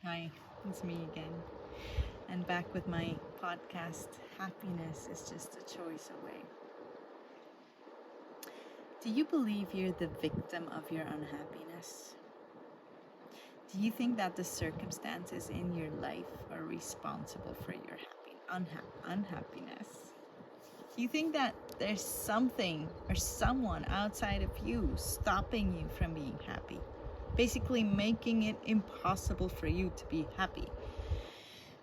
Hi, it's me again, and back with my podcast. Happiness is just a choice away. Do you believe you're the victim of your unhappiness? Do you think that the circumstances in your life are responsible for your unhappiness? Do you think that there's something or someone outside of you stopping you from being happy? Basically making it impossible for you to be happy.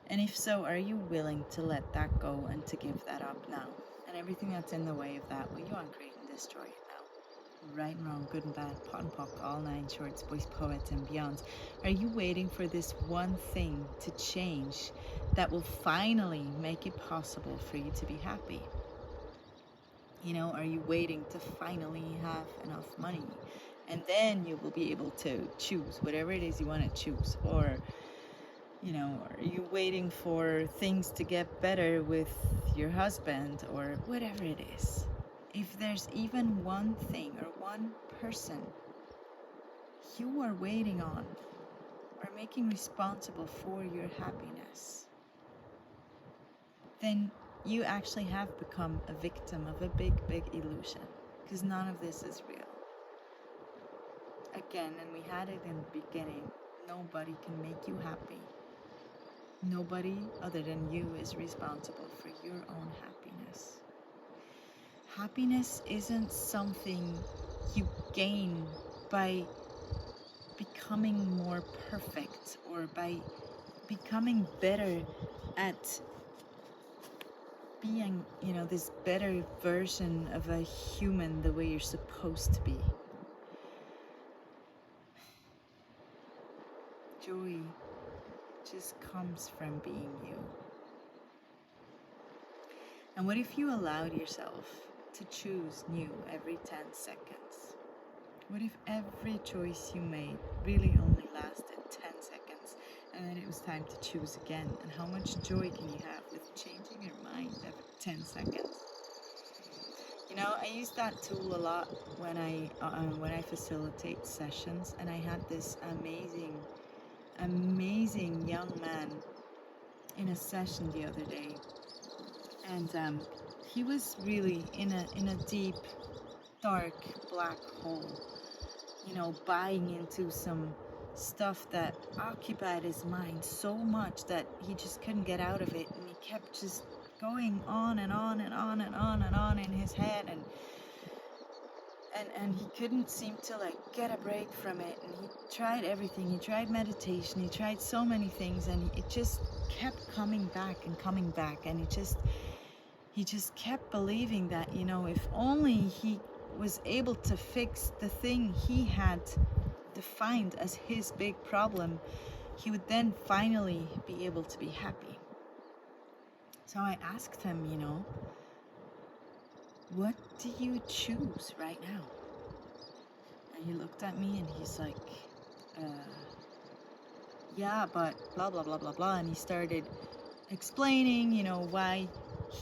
And if so, are you willing to let that go and to give that up now? And everything that's in the way of that, will you uncreate and destroy it now? Right and wrong, good and bad, pot and pock, all nine shorts, boys, poets, and beyonds. Are you waiting for this one thing to change that will finally make it possible for you to be happy? Are you waiting to finally have enough money? And then you will be able to choose whatever it is you want to choose. Or are you waiting for things to get better with your husband or whatever it is? If there's even one thing or one person you are waiting on or making responsible for your happiness, then you actually have become a victim of a big, big illusion, because none of this is real. Again, and we had it in the beginning, nobody can make you happy. Nobody other than you is responsible for your own happiness. Happiness isn't something you gain by becoming more perfect or by becoming better at being, this better version of a human the way you're supposed to be. Joy just comes from being you. And what if you allowed yourself to choose new every 10 seconds? What if every choice you made really only lasted 10 seconds and then it was time to choose again? And how much joy can you have with changing your mind every 10 seconds? I use that tool a lot when I facilitate sessions, and I had this amazing young man in a session the other day, and he was really in a deep, dark, black hole, buying into some stuff that occupied his mind so much that he just couldn't get out of it, and he kept just going on and on and on and on and on in his head, and he couldn't seem to get a break from it. And he tried everything. He tried meditation, he tried so many things, and it just kept coming back, and he just kept believing that if only he was able to fix the thing he had defined as his big problem, he would then finally be able to be happy. So I asked him, what do you choose right now? And he looked at me and he's like, yeah, but blah, blah, blah, blah, blah. And he started explaining, why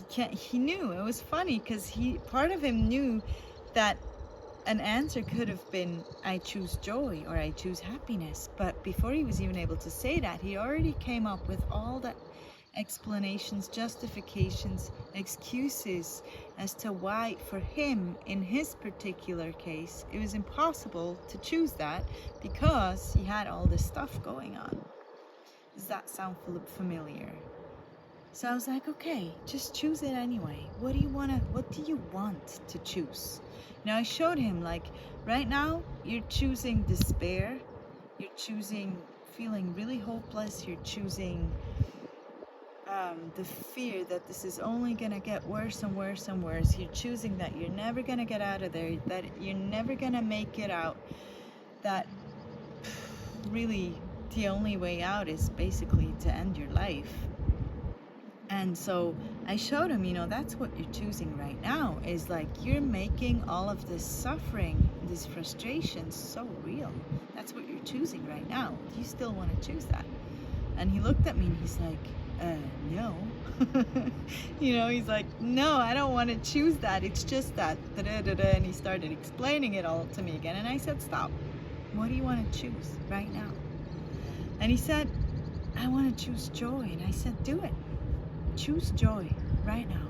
he knew. It was funny because part of him knew that an answer could have been, I choose joy or I choose happiness. But before he was even able to say that, he already came up with all that explanations, justifications, excuses as to why for him, in his particular case, it was impossible to choose that because he had all this stuff going on. Does that sound familiar? So I was like, okay, just choose it anyway. What do you want to choose? Now I showed him, right now you're choosing despair, you're choosing feeling really hopeless, you're choosing the fear that this is only going to get worse and worse and worse. You're choosing that you're never going to get out of there, that you're never going to make it out, that really the only way out is basically to end your life. And so I showed him, that's what you're choosing right now, is you're making all of this suffering, this frustration so real. That's what you're choosing right now. Do you still want to choose that? And he looked at me and he's like, no. He's like, no, I don't want to choose that. It's just that. And he started explaining it all to me again. And I said, stop. What do you want to choose right now? And he said, I want to choose joy. And I said, do it. Choose joy right now.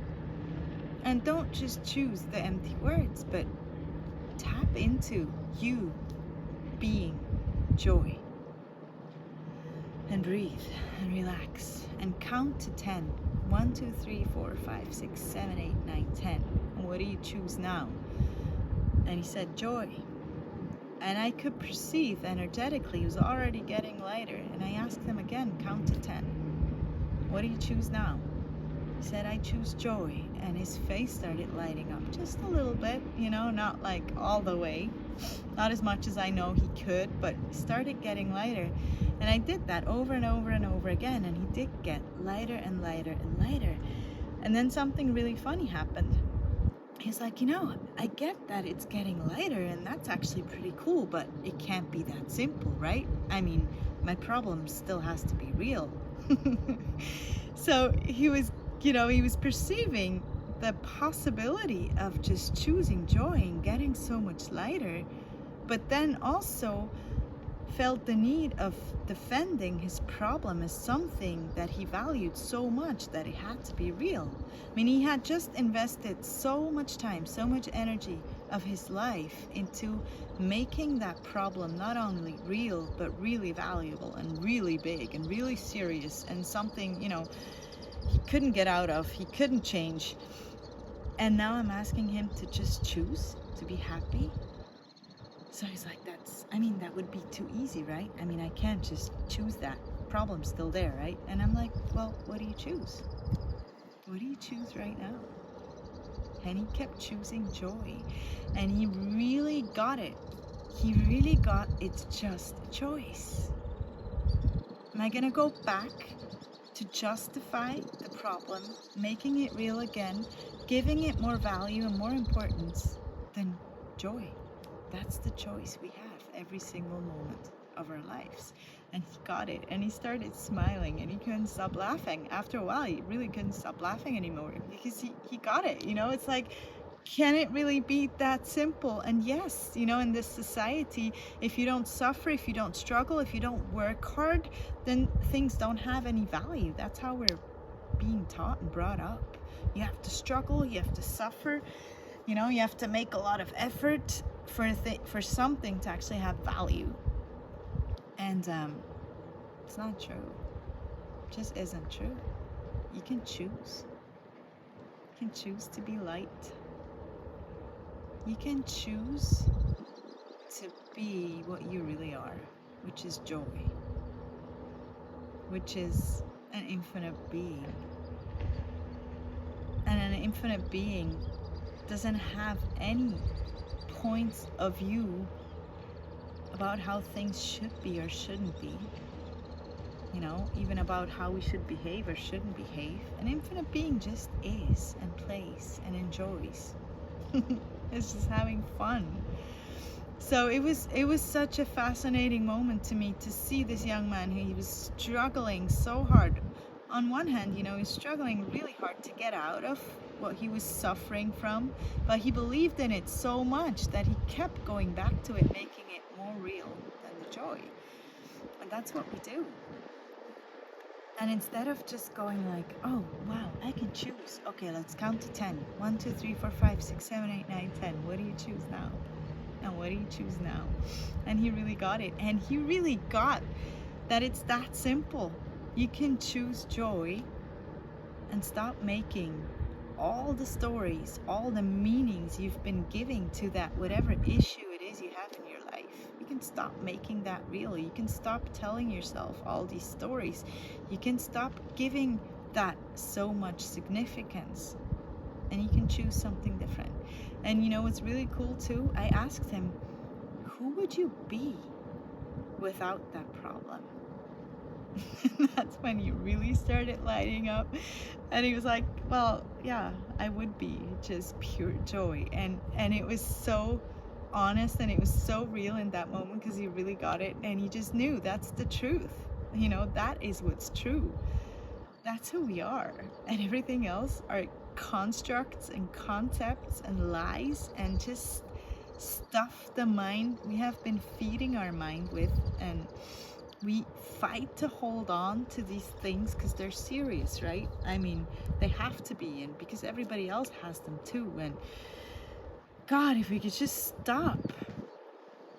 And don't just choose the empty words, but tap into you being joy. And breathe and relax and count to 10. 1, 2, 3, 4, 5, 6, 7, 8, 9, 10. And what do you choose now? And he said, joy. And I could perceive energetically, he was already getting lighter. And I asked him again, count to 10. What do you choose now? He said, I choose joy. And his face started lighting up just a little bit, not like all the way. Not as much as I know he could, but he started getting lighter. And I did that over and over and over again. And he did get lighter and lighter and lighter. And then something really funny happened. He's like, I get that it's getting lighter, and that's actually pretty cool, but it can't be that simple, right? I mean, my problem still has to be real. So he was perceiving the possibility of just choosing joy and getting so much lighter, but then also felt the need of defending his problem as something that he valued so much that it had to be real. I mean, he had just invested so much time, so much energy of his life into making that problem not only real, but really valuable and really big and really serious and something, he couldn't get out of, he couldn't change. And now I'm asking him to just choose to be happy. So he's like, that would be too easy, right? I mean, I can't just choose that. Problem's still there, right? And I'm like, well, what do you choose? What do you choose right now? And he kept choosing joy. And he really got it. He really got it's just a choice. Am I going to go back to justify the problem, making it real again, giving it more value and more importance than joy? That's the choice we have every single moment of our lives. And he got it, and he started smiling, and he couldn't stop laughing. After a while, he really couldn't stop laughing anymore because he got it. It's like, can it really be that simple? And yes, in this society, if you don't suffer, if you don't struggle, if you don't work hard, then things don't have any value. That's how we're being taught and brought up. You have to struggle, you have to suffer, you have to make a lot of effort for something to actually have value. And it's not true. It just isn't true. You can choose. You can choose to be light. You can choose to be what you really are, which is joy, which is an infinite being. And an infinite being doesn't have any points of view about how things should be or shouldn't be, even about how we should behave or shouldn't behave. An infinite being just is and plays and enjoys. It's just having fun. So it was such a fascinating moment to me to see this young man who he was struggling so hard. On one hand, he was struggling really hard to get out of what he was suffering from, but he believed in it so much that he kept going back to it, making it more real than the joy. And that's what we do. And instead of just going like, oh, wow, I can choose. Okay, let's count to 10. 1, 2, 3, 4, 5, 6, 7, 8, 9, 10. What do you choose now? And what do you choose now? And he really got it. And he really got that it's that simple. You can choose joy and stop making all the stories, all the meanings you've been giving to that whatever issue it is you have in your life. You can stop making that real. You can stop telling yourself all these stories. You can stop giving that so much significance, and you can choose something different. And what's really cool too, I asked him, who would you be without that problem? And that's when he really started lighting up, and he was like, well, yeah, I would be just pure joy. And it was so honest, and it was so real in that moment, because he really got it, and he just knew that's the truth. That is what's true. That's who we are, and everything else are constructs and concepts and lies and just stuff the mind we have been feeding our mind with. And We fight to hold on to these things because they're serious, right? I mean, they have to be, and because everybody else has them too. And God, if we could just stop.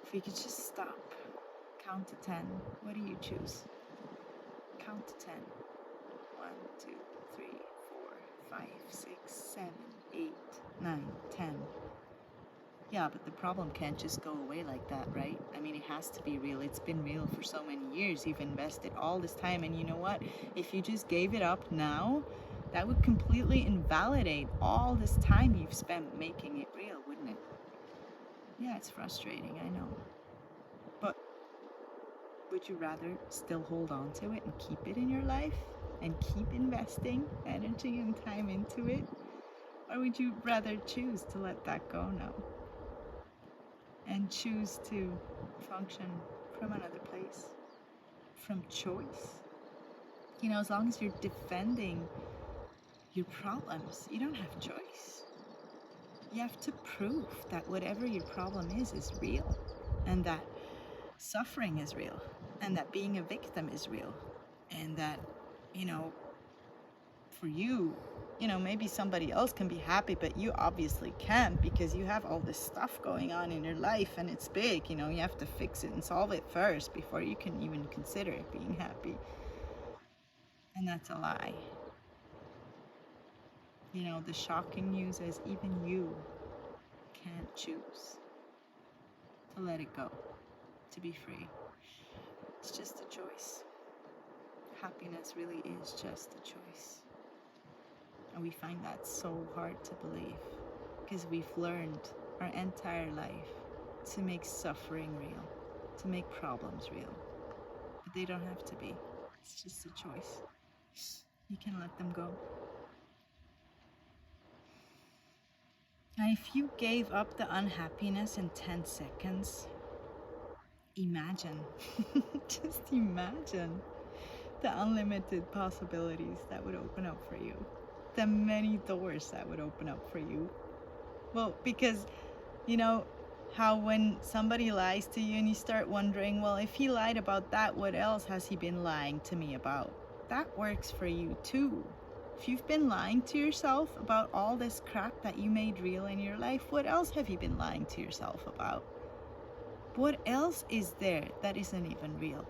If we could just stop. Count to 10. What do you choose? Count to 10. 1, 2, 3, 4, 5, 6, 7, 8, 9, 10. Yeah, but the problem can't just go away like that, right? I mean, it has to be real. It's been real for so many years. You've invested all this time, and you know what? If you just gave it up now, that would completely invalidate all this time you've spent making it real, wouldn't it? Yeah, it's frustrating, I know. But would you rather still hold on to it and keep it in your life and keep investing energy and time into it? Or would you rather choose to let that go now and choose to function from another place, from choice? You know, as long as you're defending your problems, you don't have choice. You have to prove that whatever your problem is real, and that suffering is real, and that being a victim is real, and that, you know, for you, you know, maybe somebody else can be happy, but you obviously can't because you have all this stuff going on in your life and it's big. You know, you have to fix it and solve it first before you can even consider being happy. And that's a lie. You know, the shocking news is even you can't choose to let it go, to be free. It's just a choice. Happiness really is just a choice. And we find that so hard to believe because we've learned our entire life to make suffering real, to make problems real. But they don't have to be. It's just a choice. You can let them go. And if you gave up the unhappiness in 10 seconds, imagine, just imagine the unlimited possibilities that would open up for you. The many doors that would open up for you. Well, because, you know, how when somebody lies to you and you start wondering, well, if he lied about that, what else has he been lying to me about? That works for you too. If you've been lying to yourself about all this crap that you made real in your life, what else have you been lying to yourself about? What else is there that isn't even real?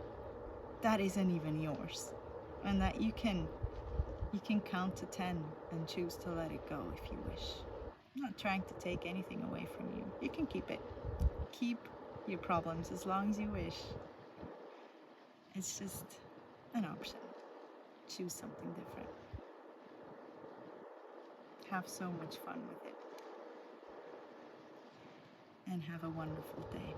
That isn't even yours? And that you can count to 10 and choose to let it go if you wish. I'm not trying to take anything away from you. You can keep it. Keep your problems as long as you wish. It's just an option. Choose something different. Have so much fun with it. And have a wonderful day.